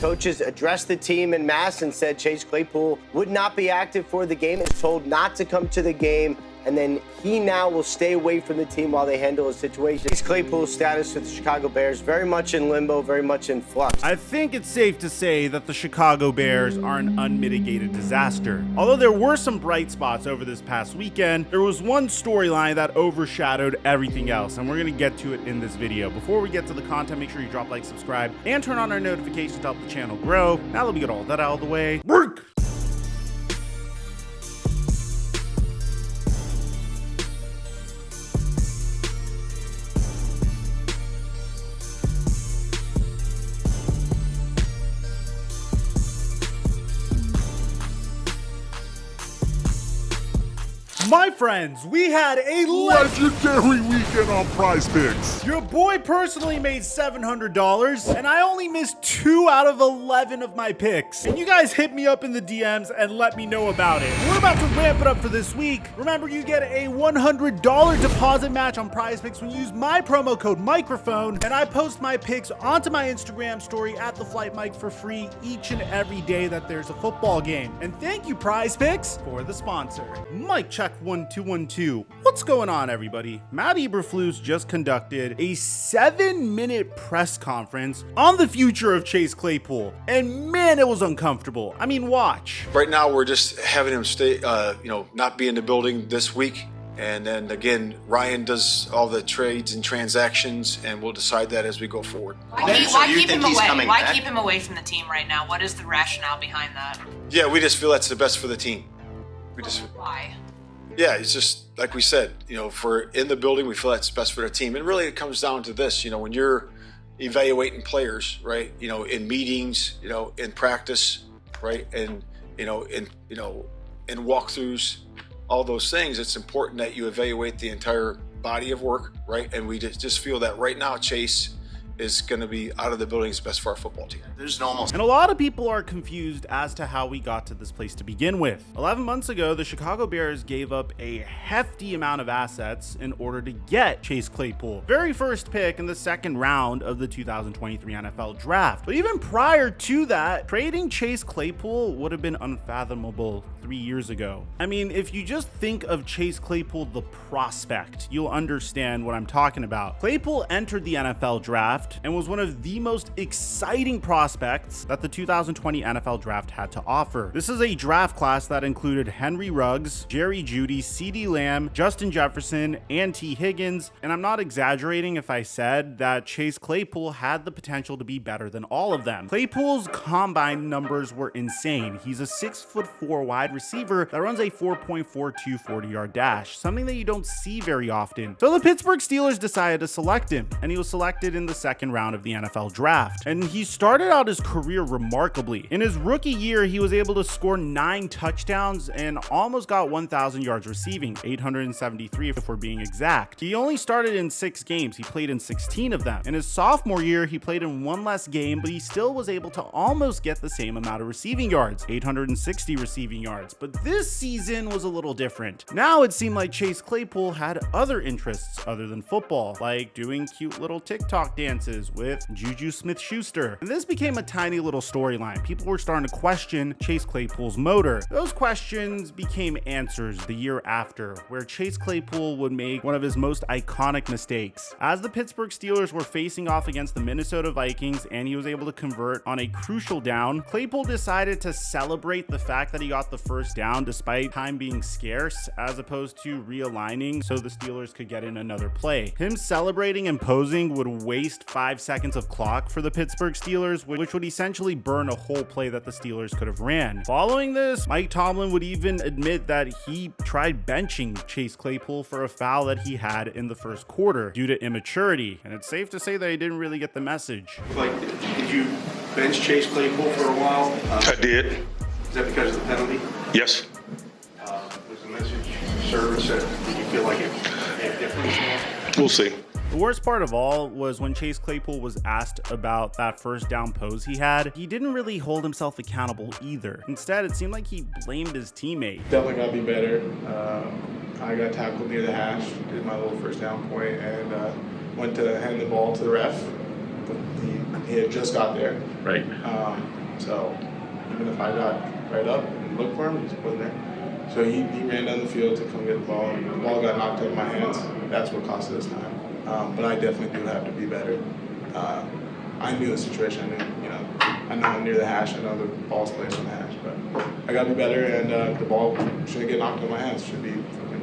Coaches addressed the team en masse and said Chase Claypool would not be active for the game, is told not to come to the game, and then he now will stay away from the team while they handle his situation. Chase Claypool's status with the Chicago Bears very much in limbo, very much in flux. I think it's safe to say that the Chicago Bears are an unmitigated disaster. Although there were some bright spots over this past weekend, there was one storyline that overshadowed everything else, and we're going to get to it in this video. Before we get to the content, make sure you drop like, subscribe, and turn on our notifications to help the channel grow. Now that we get all that out of the way, work! My friends, we had a legendary weekend on Prize Picks. Your boy personally made $700, and I only missed 2 out of 11 of my picks. And you guys hit me up in the DMs and let me know about it. We're about to ramp it up for this week. Remember, you get a $100 deposit match on Prize Picks when you use my promo code Mikerophone, and I post my picks onto my Instagram story at the Flight Mike for free each and every day that there's a football game. And thank you, Prize Picks, for the sponsor. Mike check 1212. What's going on, everybody? Matt Eberflus just conducted a 7-minute press conference on the future of Chase Claypool, and man, it was uncomfortable. I mean, watch. Right now, we're just having him stay, not be in the building this week. And then again, Ryan does all the trades and transactions, and we'll decide that as we go forward. Why keep him away? Why keep him away from the team right now? What is the rationale behind that? Yeah, we just feel that's the best for the team. Why? Yeah, it's just like we said, if we're in the building, we feel that's best for the team. And really it comes down to this, when you're evaluating players, right, in meetings, in practice, right, and, in walkthroughs, all those things, it's important that you evaluate the entire body of work, right? And we just feel that right now Chase is going to be out of the building is best for our football team. There's almost. And a lot of people are confused as to how we got to this place to begin with. 11 months ago, the Chicago Bears gave up a hefty amount of assets in order to get Chase Claypool. Very first pick in the second round of the 2023 NFL draft. But even prior to that, trading Chase Claypool would have been unfathomable 3 years ago. I mean, if you just think of Chase Claypool, the prospect, you'll understand what I'm talking about. Claypool entered the NFL draft and was one of the most exciting prospects that the 2020 NFL draft had to offer. This is a draft class that included Henry Ruggs, Jerry Jeudy, CeeDee Lamb, Justin Jefferson, and T. Higgins, and I'm not exaggerating if I said that Chase Claypool had the potential to be better than all of them. Claypool's combine numbers were insane. He's a 6'4" wide receiver that runs a 4.42 40-yard dash, something that you don't see very often. So the Pittsburgh Steelers decided to select him, and he was selected in the second round of the NFL draft. And he started out his career remarkably. In his rookie year, he was able to score 9 touchdowns and almost got 1,000 yards receiving, 873 if we're being exact. He only started in 6 games. He played in 16 of them. In his sophomore year, he played in 1 less game, but he still was able to almost get the same amount of receiving yards, 860 receiving yards. But this season was a little different. Now it seemed like Chase Claypool had other interests other than football, like doing cute little TikTok dances with Juju Smith-Schuster. And this became a tiny little storyline. People were starting to question Chase Claypool's motor. Those questions became answers the year after, where Chase Claypool would make one of his most iconic mistakes. As the Pittsburgh Steelers were facing off against the Minnesota Vikings and he was able to convert on a crucial down, Claypool decided to celebrate the fact that he got the first down despite time being scarce, as opposed to realigning so the Steelers could get in another play. Him celebrating and posing would waste 5 seconds of clock for the Pittsburgh Steelers, which would essentially burn a whole play that the Steelers could have ran. Following this, Mike Tomlin would even admit that he tried benching Chase Claypool for a foul that he had in the first quarter due to immaturity, and it's safe to say that he didn't really get the message. Did you bench Chase Claypool for a while? I did. Is that because of the penalty? Yes. Was the message service that did you feel like it made a difference? We'll see. The worst part of all was when Chase Claypool was asked about that first down pose he had, he didn't really hold himself accountable either. Instead, it seemed like he blamed his teammate. Definitely got to be better. I got tackled near the hash, did my little first down point, and went to hand the ball to the ref. But he had just got there. Right. So even if I got right up and looked for him, he just wasn't there. So he ran down the field to come get the ball, and the ball got knocked out of my hands. That's what cost us time. But I definitely do have to be better. I knew the situation. I know I'm near the hash. I know the ball's placed on the hash, but I got to be better, and the ball shouldn't get knocked out of my hands. Should be fucking.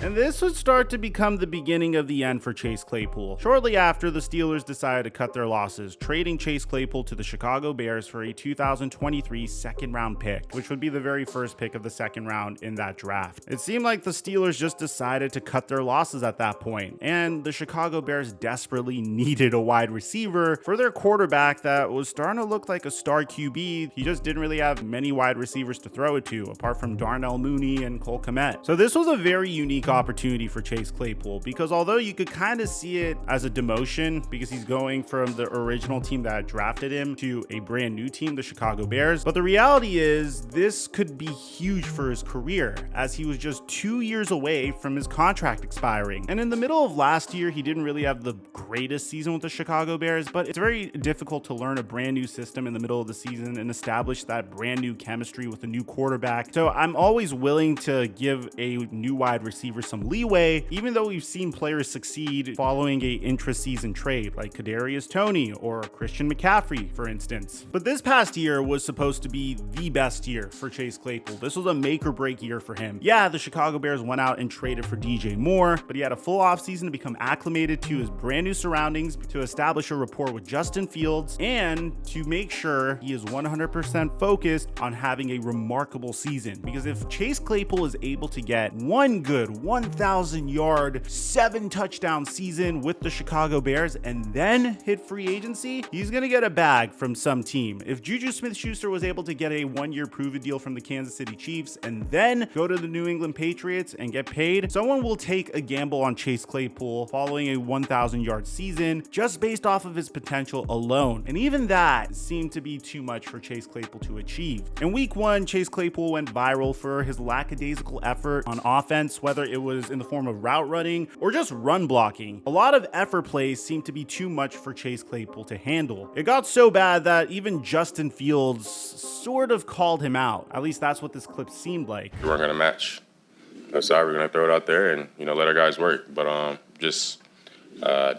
And this would start to become the beginning of the end for Chase Claypool. Shortly after, the Steelers decided to cut their losses, trading Chase Claypool to the Chicago Bears for a 2023 second-round pick, which would be the very first pick of the second round in that draft. It seemed like the Steelers just decided to cut their losses at that point, and the Chicago Bears desperately needed a wide receiver for their quarterback that was starting to look like a star QB. He just didn't really have many wide receivers to throw it to, apart from Darnell Mooney and Cole Kmet. So this was a very unique opportunity for Chase Claypool, because although you could kind of see it as a demotion because he's going from the original team that drafted him to a brand new team, the Chicago Bears, but the reality is this could be huge for his career, as he was just 2 years away from his contract expiring. And in the middle of last year, he didn't really have the greatest season with the Chicago Bears, but it's very difficult to learn a brand new system in the middle of the season and establish that brand new chemistry with a new quarterback. So I'm always willing to give a new wide receiver some leeway, even though we've seen players succeed following a intra-season trade, like Kadarius Toney or Christian McCaffrey, for instance. But this past year was supposed to be the best year for Chase Claypool. This was a make or break year for him. Yeah, the Chicago Bears went out and traded for DJ Moore, but he had a full offseason to become acclimated to his brand new surroundings, to establish a rapport with Justin Fields, and to make sure he is 100% focused on having a remarkable season. Because if Chase Claypool is able to get one good 1,000-yard, 7-touchdown season with the Chicago Bears and then hit free agency, he's gonna get a bag from some team. If Juju Smith-Schuster was able to get a 1-year prove-it deal from the Kansas City Chiefs and then go to the New England Patriots and get paid, someone will take a gamble on Chase Claypool following a 1,000-yard season just based off of his potential alone. And even that seemed to be too much for Chase Claypool to achieve. In week 1, Chase Claypool went viral for his lackadaisical effort on offense, whether it was in the form of route running or just run blocking. A lot of effort plays seemed to be too much for Chase Claypool to handle. It got so bad that even Justin Fields sort of called him out. At least that's what this clip seemed like. We weren't going to match. Sorry, we're going to throw it out there and, let our guys work. But just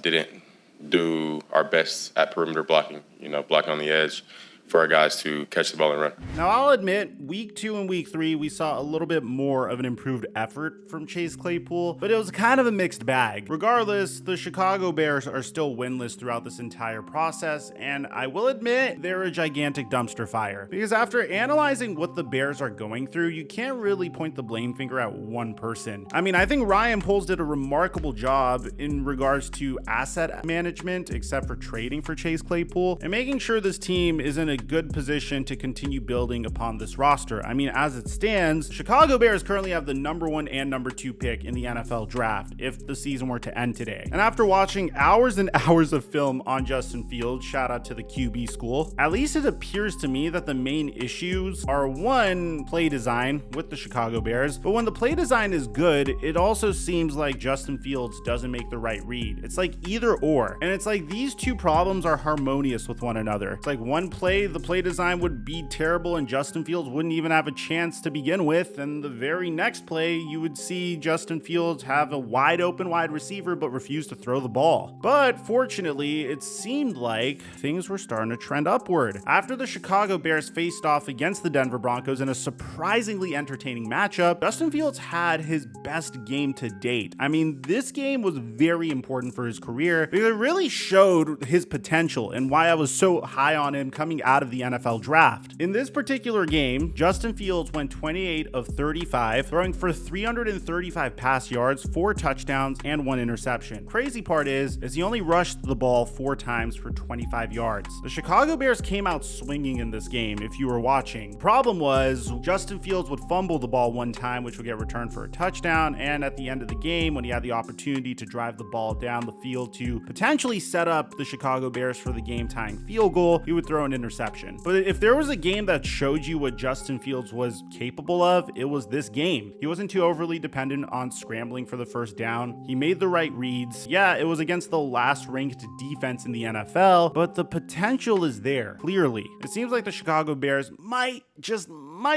didn't do our best at perimeter blocking, blocking on the edge for our guys to catch the ball and run. Now, I'll admit, week 2 and week 3, we saw a little bit more of an improved effort from Chase Claypool, but it was kind of a mixed bag. Regardless, the Chicago Bears are still winless throughout this entire process, and I will admit, they're a gigantic dumpster fire. Because after analyzing what the Bears are going through, you can't really point the blame finger at one person. I mean, I think Ryan Poles did a remarkable job in regards to asset management, except for trading for Chase Claypool, and making sure this team is in a good position to continue building upon this roster. I mean, as it stands, Chicago Bears currently have the number 1 and number 2 pick in the NFL draft if the season were to end today. And after watching hours and hours of film on Justin Fields, shout out to the QB school, at least it appears to me that the main issues are 1, play design with the Chicago Bears, but when the play design is good, it also seems like Justin Fields doesn't make the right read. It's like either or, and it's like these two problems are harmonious with one another. It's like one play, the play design would be terrible and Justin Fields wouldn't even have a chance to begin with, and the very next play you would see Justin Fields have a wide open wide receiver but refuse to throw the ball. But fortunately, it seemed like things were starting to trend upward. After the Chicago Bears faced off against the Denver Broncos in a surprisingly entertaining matchup, Justin Fields had his best game to date. I mean, this game was very important for his career because it really showed his potential and why I was so high on him coming out of the NFL draft. In this particular game, Justin Fields went 28 of 35, throwing for 335 pass yards, 4 touchdowns, and 1 interception. Crazy part is he only rushed the ball 4 times for 25 yards. The Chicago Bears came out swinging in this game, if you were watching. Problem was, Justin Fields would fumble the ball 1 time, which would get returned for a touchdown, and at the end of the game, when he had the opportunity to drive the ball down the field to potentially set up the Chicago Bears for the game-tying field goal, he would throw an interception. interception. But if there was a game that showed you what Justin Fields was capable of, it was this game. He wasn't too overly dependent on scrambling for the first down. He made the right reads. Yeah, it was against the last ranked defense in the NFL, but the potential is there, clearly. It seems like the Chicago Bears might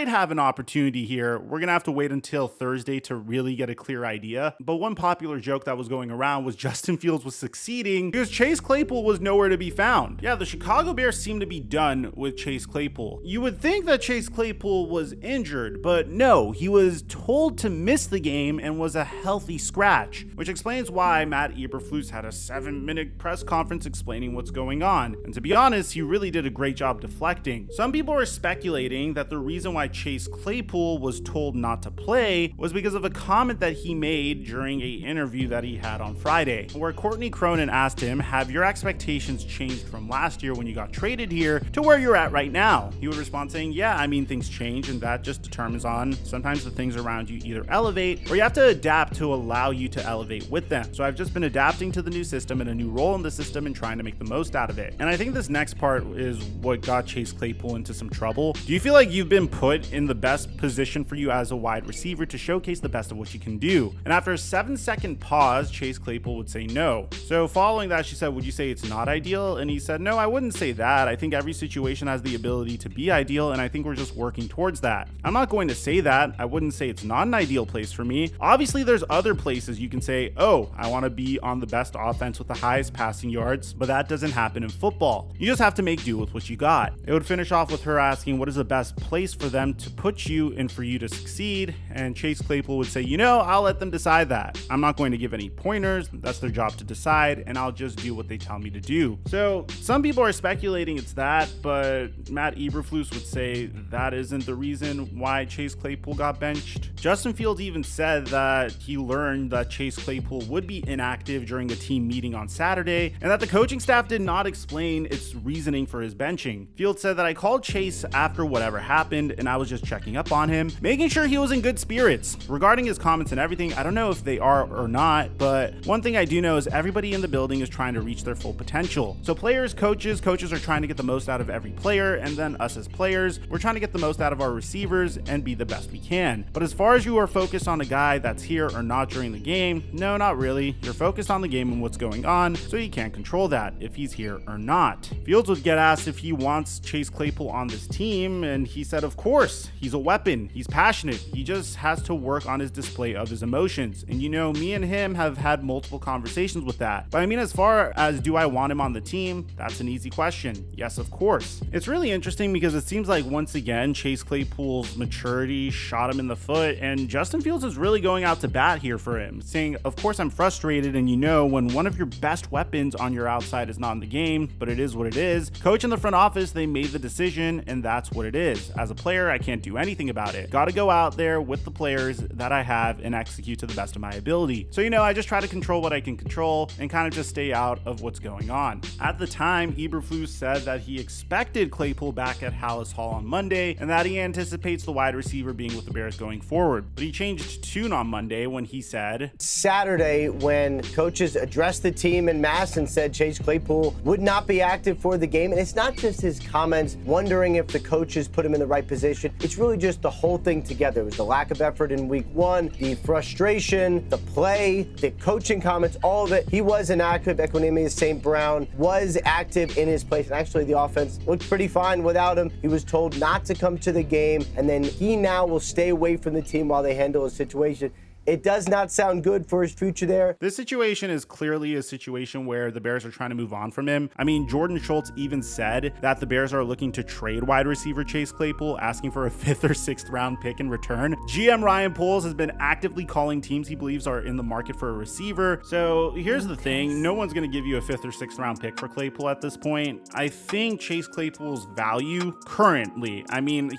have an opportunity here. We're gonna have to wait until Thursday to really get a clear idea. But one popular joke that was going around was Justin Fields was succeeding because Chase Claypool was nowhere to be found. Yeah, the Chicago Bears seem to be done with Chase Claypool. You would think that Chase Claypool was injured, but no, he was told to miss the game and was a healthy scratch, which explains why Matt Eberflus had a 7-minute press conference explaining what's going on. And to be honest, he really did a great job deflecting. Some people are speculating that the reason why Chase Claypool was told not to play was because of a comment that he made during an interview that he had on Friday, where Courtney Cronin asked him, have your expectations changed from last year when you got traded here to where you're at right now? He would respond saying, yeah, I mean, things change, and that just determines on sometimes the things around you either elevate or you have to adapt to allow you to elevate with them. So I've just been adapting to the new system and a new role in the system and trying to make the most out of it. And I think this next part is what got Chase Claypool into some trouble. Do you feel like you've been put in the best position for you as a wide receiver to showcase the best of what you can do? And after a 7-second pause, Chase Claypool would say no. So following that, she said, would you say it's not ideal? And he said, no, I wouldn't say that. I think every situation has the ability to be ideal, and I think we're just working towards that. I'm not going to say that. I wouldn't say it's not an ideal place for me. Obviously, there's other places you can say, oh, I want to be on the best offense with the highest passing yards, but that doesn't happen in football. You just have to make do with what you got. It would finish off with her asking, what is the best place for them to put you and for you to succeed? And Chase Claypool would say, I'll let them decide that. I'm not going to give any pointers. That's their job to decide, and I'll just do what they tell me to do. So some people are speculating it's that, but Matt Eberflus would say that isn't the reason why Chase Claypool got benched. Justin Fields even said that he learned that Chase Claypool would be inactive during a team meeting on Saturday, and that the coaching staff did not explain its reasoning for his benching. Fields said that I called Chase after whatever happened, and I was just checking up on him, making sure he was in good spirits. Regarding his comments and everything, I don't know if they are or not, but one thing I do know is everybody in the building is trying to reach their full potential. So players, coaches are trying to get the most out of every player, and then us as players, we're trying to get the most out of our receivers and be the best we can. But as far as you are focused on a guy that's here or not during the game, no, not really. You're focused on the game and what's going on, so you can't control that if he's here or not. Fields would get asked if he wants Chase Claypool on this team, and he said, of course, he's a weapon, he's passionate, he just has to work on his display of his emotions. And me and him have had multiple conversations with that. But I mean, as far as do I want him on the team, that's an easy question. Yes, of course. It's really interesting because it seems like once again, Chase Claypool's maturity shot him in the foot, and Justin Fields is really going out to bat here for him, saying, of course I'm frustrated, and when one of your best weapons on your outside is not in the game, but it is what it is. Coach in the front office, they made the decision, and that's what it is. As a player, I can't do anything about it. Got to go out there with the players that I have and execute to the best of my ability. So, I just try to control what I can control and kind of just stay out of what's going on. At the time, Eberflus said that he expected Claypool back at Hallis Hall on Monday and that he anticipates the wide receiver being with the Bears going forward. But he changed tune on Monday when he said, Saturday, when coaches addressed the team en masse and said Chase Claypool would not be active for the game. And it's not just his comments wondering if the coaches put him in the right position. It's really just the whole thing together. It was the lack of effort in week one, the frustration, the play, the coaching comments, all of it. He was inactive. Equanimeous St. Brown was active in his place. And actually, the offense looked pretty fine without him. He was told not to come to the game, and then he now will stay away from the team while they handle his situation. It does not sound good for his future there. This situation is clearly a situation where the Bears are trying to move on from him. I mean, Jordan Schultz even said that the Bears are looking to trade wide receiver Chase Claypool, asking for a 5th or 6th round pick in return. GM Ryan Poles has been actively calling teams he believes are in the market for a receiver. So here's the thing. No one's going to give you a 5th or 6th round pick for Claypool at this point. I think Chase Claypool's value currently,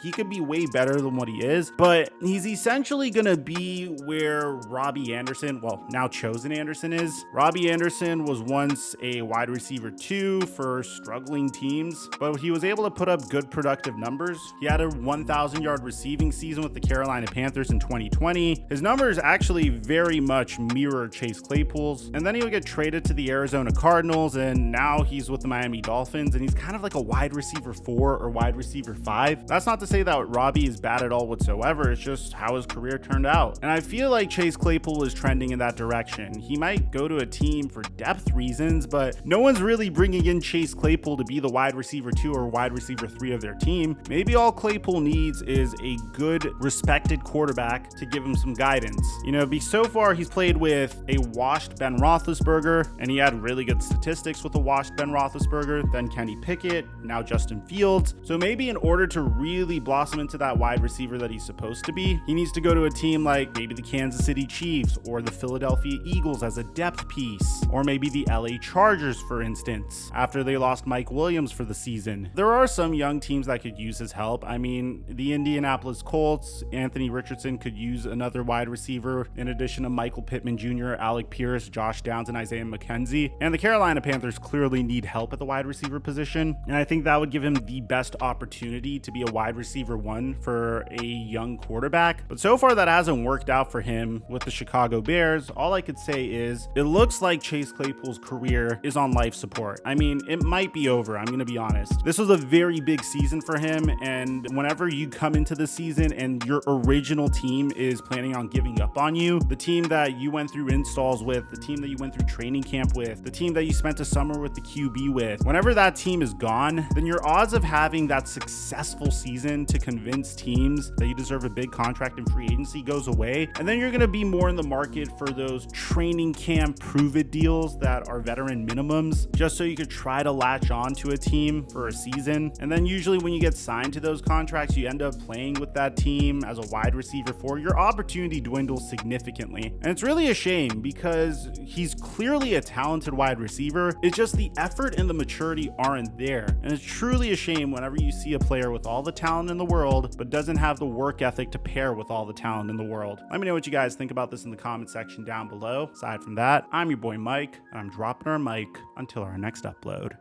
he could be way better than what he is, but he's essentially going to be where where Robbie Anderson, well, now Chosen Anderson is. Robbie Anderson was once a wide receiver 2 for struggling teams, but he was able to put up good productive numbers. He had a 1,000-yard receiving season with the Carolina Panthers in 2020. His numbers actually very much mirror Chase Claypool's, and then he would get traded to the Arizona Cardinals, and now he's with the Miami Dolphins, and he's kind of like a wide receiver 4 or wide receiver 5. That's not to say that Robbie is bad at all whatsoever. It's just how his career turned out. And I feel like Chase Claypool is trending in that direction. He might go to a team for depth reasons, but no one's really bringing in Chase Claypool to be the wide receiver 2 or wide receiver 3 of their team. Maybe all Claypool needs is a good, respected quarterback to give him some guidance. You know, so far he's played with a washed Ben Roethlisberger, and he had really good statistics with a washed Ben Roethlisberger, then Kenny Pickett, now Justin Fields. So maybe in order to really blossom into that wide receiver that he's supposed to be, he needs to go to a team like maybe the Kansas City Chiefs or the Philadelphia Eagles as a depth piece, or maybe the LA Chargers, for instance, after they lost Mike Williams for the season. There are some young teams that could use his help. I mean, the Indianapolis Colts, Anthony Richardson could use another wide receiver in addition to Michael Pittman Jr., Alec Pierce, Josh Downs, and Isaiah McKenzie. And the Carolina Panthers clearly need help at the wide receiver position, and I think that would give him the best opportunity to be a wide receiver 1 for a young quarterback. But so far that hasn't worked out for him with the Chicago Bears. All I could say is it looks like Chase Claypool's career is on life support. I mean, it might be over, I'm gonna be honest. This was a very big season for him, and whenever you come into the season and your original team is planning on giving up on you, the team that you went through installs with, the team that you went through training camp with, the team that you spent a summer with the QB with, whenever that team is gone, then your odds of having that successful season to convince teams that you deserve a big contract in free agency goes away. And then you're going to be more in the market for those training camp prove it deals that are veteran minimums, just so you could try to latch on to a team for a season. And then usually when you get signed to those contracts, you end up playing with that team as a wide receiver 4. Your opportunity dwindles significantly. And it's really a shame because he's clearly a talented wide receiver. It's just the effort and the maturity aren't there. And it's truly a shame whenever you see a player with all the talent in the world, but doesn't have the work ethic to pair with all the talent in the world. Let me know what you guys think about this in the comment section down below. Aside from that, I'm your boy Mike, and I'm dropping our mic until our next upload.